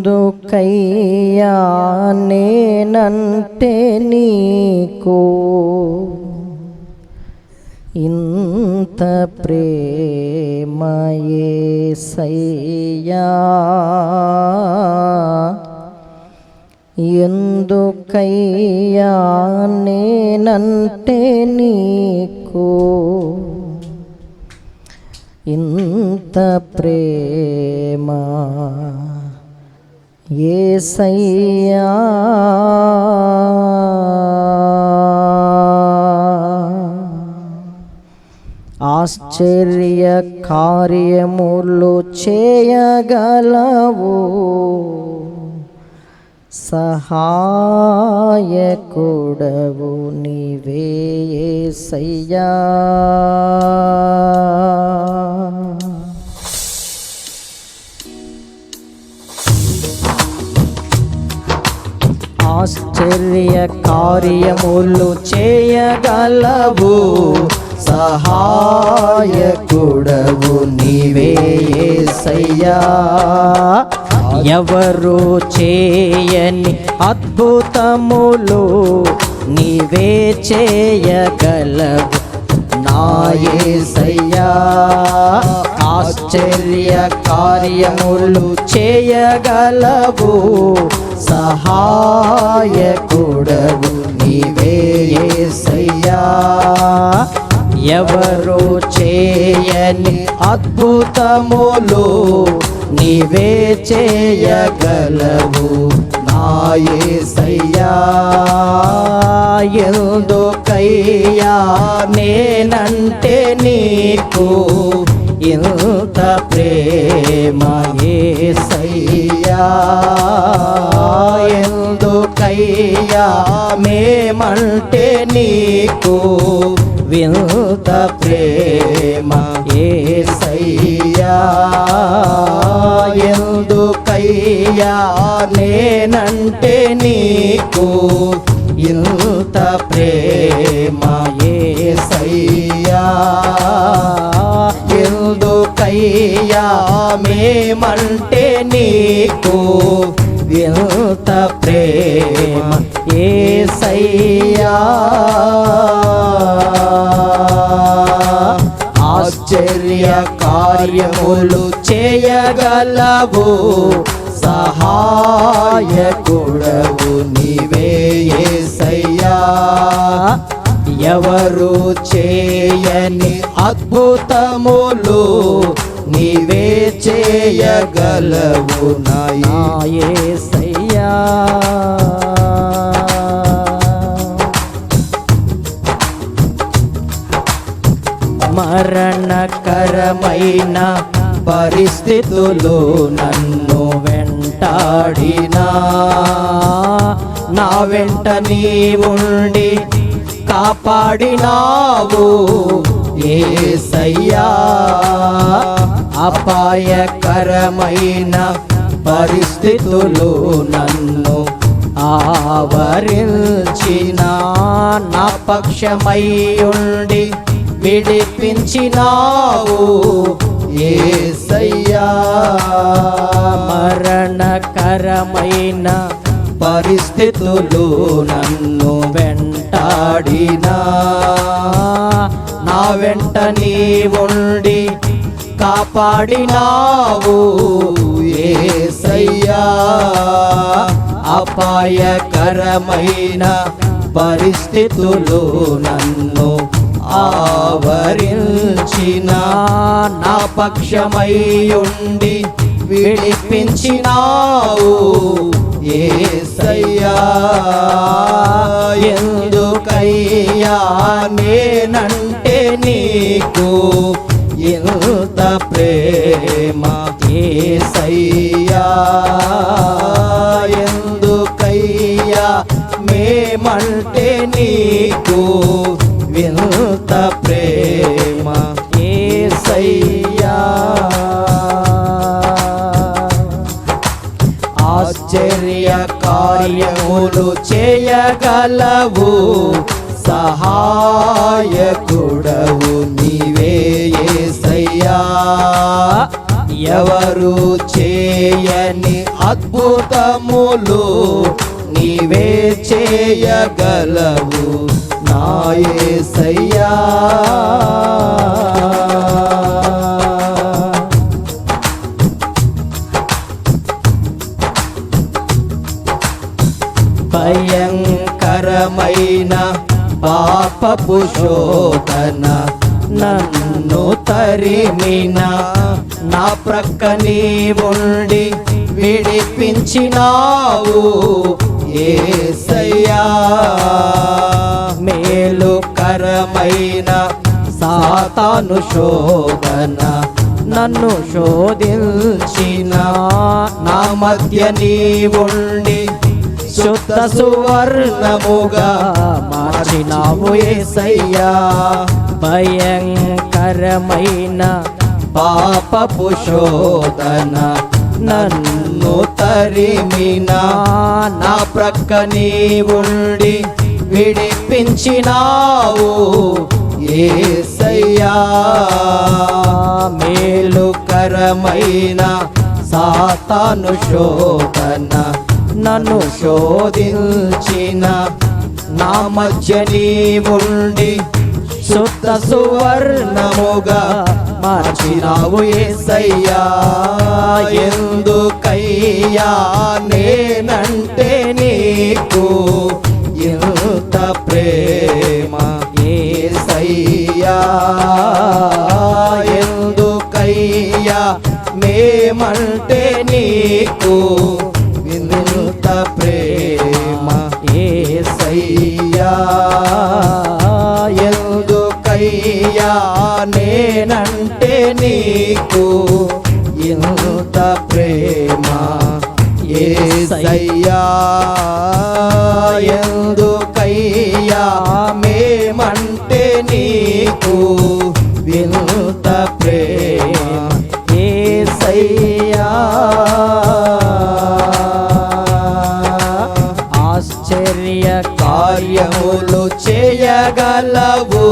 ఎందుకయ్యా నేనంటే నీకు ఇంత ప్రేమ యేసయ్యా, ఎందుకయ్యా నేనంటే నీకు ఇంత ప్రేమ యేసయ్యా, ఆశ్చర్య కార్యములు చేయగలవు, సహాయకుడవు నీవే యేసయ్యా. ఆశ్చర్య కార్యములు చేయగలవు, సహాయకుడవు నీవే యేసయ్యా. ఎవరు చేయని అద్భుతములు నీవే చేయగలవు నా యేసయ్యా. ఆశ్చర్య కార్యములు చేయగలవు, సహాయకుడవు నీవే యేసయ్యా. ఎవరు చేయని అద్భుతములు నీవే చేయగలవు నా యేసయ్యా. ఎందుకయ్యా నేనంటే నీకు ఇంత ప్రేమ యేసయ్యా, ఎందుకయ్యా మేమంటే నీకు ఇంత ప్రేమ యేసయ్యా. ఎందుకయ్యా నేనంటే నీకు ఇంత ప్రేమ యేసయ్యా, ఎందుకయ్యా మేమంటే నీకు ఇంత ప్రేమ యేసయ్యా. ఆశ్చర్య కార్యములు చేయగలవు, సహాయకుడవు నీవే యేసయ్యా. ఎవరు చేయని అద్భుతములు నీవే చేయగలవు నా యేసయ్యా. మరణకరమైన పరిస్థితులు నన్ను వెంటాడినా, నా వెంట నీవుండి కాపాడినావు యేసయ్యా. అపాయకరమైన పరిస్థితులు నన్ను ఆవరించిన, నా పక్షమై ఉండి విడిపించినావు యేసయ్యా. మరణకరమైన పరిస్థితులు నన్ను వెంటాడినా, నా వెంట నీవుండి కాపాడినావు యేసయ్యా. అపాయకరమైన పరిస్థితులు నన్ను ఆవరించిన, నా పక్షమై ఉండి విడిపించినావు యేసయ్యా. ఎందుకయ్యా నేనంటే నీకు ఇంత ప్రేమ యేసయ్యా. ఎందుకయ్యా మేమంటే నీకు ఇంత ప్రేమ యేసయ్యా. ఆశ్చర్య కార్యములు చేయగలవు, సహాయకుడవు నీవే యేసయ్యా. ఎవరు చేయని అద్భుతములు నీవే చేయగలవు నా యేసయ్యా. భయంకరమైన పాపపు శోధన నన్ను తరిమిన నా ప్రక్క నీవుండి విడిపించినావు యేసయ్యా. మేలుకరమైన సాతాను శోధన నన్ను శోధించిన నా మధ్య నీవుండి శుద్ధ సువర్ణముగా మార్చినావు యేసయ్యా. భయంకరమైన పాపపు శోధన నన్ను తరిమిన నా ప్రక్క నీవుండి విడిపించినావు యేసయ్యా. మేలుకరమైన సాతాను శోధన నన్ను శోధించిన నా మధ్య నీవుండి శుద్ధ సువర్ణముగా మార్చినావు యేసయ్యా. ఎందుకయ్యా నేనంటే నీకు ఇంత ప్రేమ యేసయ్యా. ఎందుకయ్యా మేమంటే నీకు ఇంత ప్రేమ యేసయ్యా. ఎందుకయ్యా నేనంటే నీకు ఇంత ప్రేమ యేసయ్యా. ఎందుకయ్యా మేమంటే నీకు ఇంత ప్రేమ యేసయ్యా. ఆశ్చర్య కార్యములు చేయగలవు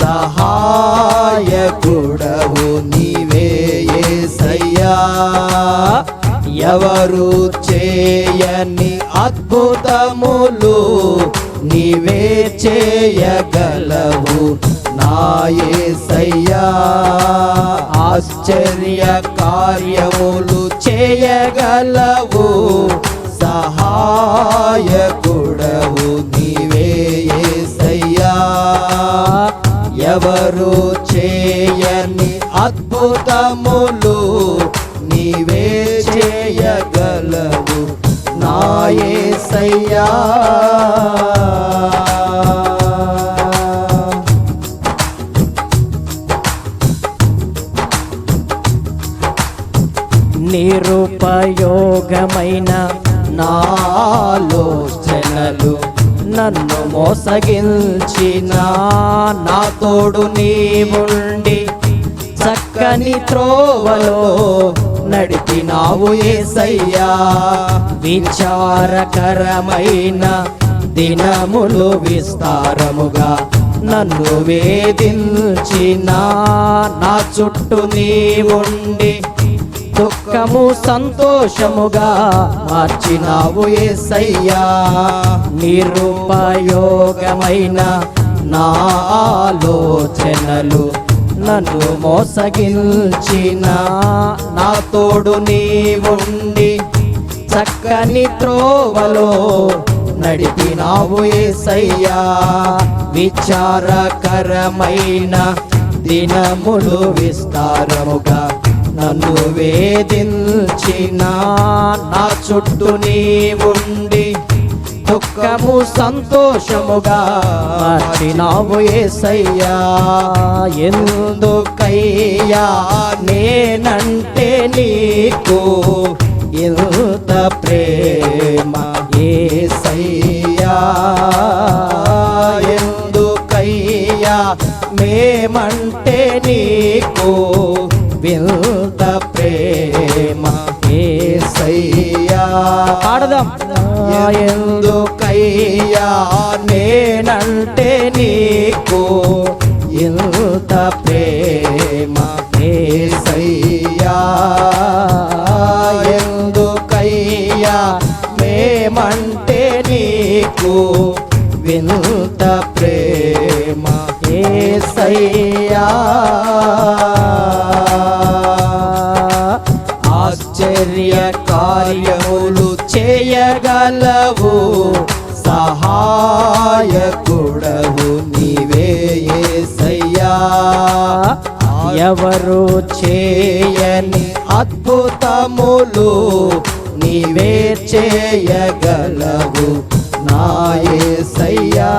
సహాయకుడవు నీవే యేసయ్యా. ఎవరు చేయని అద్భుతములు నీవే చేయగలవు నా యేసయ్యా. ఆశ్చర్య కార్యములు చేయగలవు సహాయకుడవు నీవే యేసయ్యా. ఎవరు చేయని అద్భుతములు నీవే చేయగలవు నా యేసయ్యా. నిరుపయోగమైన నా ఆలోచనలు నన్ను మోసగించిన నా తోడు నీవుండి చక్కని త్రోవలో నడిపినావు యేసయ్యా. విచారకరమైన దినములు విస్తారముగా నన్ను వేధించిన నా చుట్టూ నీవుండి దుఃఖము సంతోషముగా మార్చినావు యేసయ్యా. నిరుపయోగమైన నా ఆలోచనలు నన్ను మోసగించిన నా తోడు నీవుండి చక్కని త్రోవలో నడిపినావు యేసయ్యా. విచారకరమైన దినములు విస్తారముగా నన్ను వేధించిన నా చుట్టూ నీవుండి దుఃఖము సంతోషముగా మార్చినావు యేసయ్యా. ఎందుకయ్యా నేనంటే నీకు ఇంత ప్రేమ యేసయ్యా. ఎందుకయ్యా మేమంటే నీకు ఇంత ప్రేమ యేసయ్యా. పాడదాం. ఎందుకయ్యా నేనంటే నీకు ఇంత ప్రేమ యేసయ్యా. మేమంటే నీకు వింత ప్రేమ యేసయ్యా ఆశ్చర్య కార్యములు చేయగలవు సహాయకుడవు నీవే యేసయ్యా ఎవరు చేయని అద్భుతములు నీవే చేయగలవు నా యేసయ్యా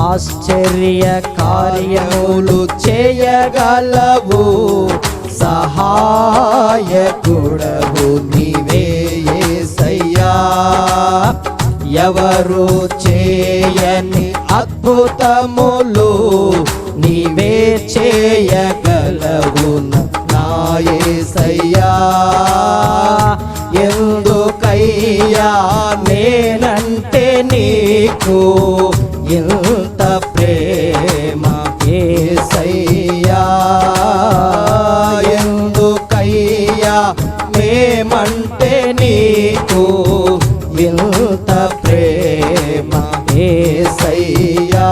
ఆశ్చర్య కార్యములు చేయగలవు సహాయకుడవు నీవే యేసయ్యా ఎవరు చేయని అద్భుతములు నీవే చేయగలవు నా యేసయ్యా ఎందుకయ్యా నేనంటే నీకు ఇంత ప్రేమ యేసయ్యా ఎందుకయ్యా మేమంటే నీకు ఇంత ప్రేమ యేసయ్యా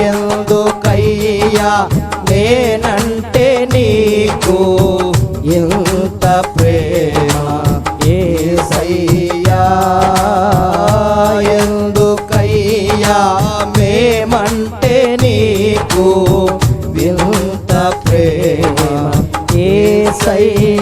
ఎందుకయ్యా నేనంటే నీకు ఇంత ప్రేమ యేసయ్యా ఎందుకయ్యా మేమంటే నీకు వింత ప్రేమ యేసయ్యా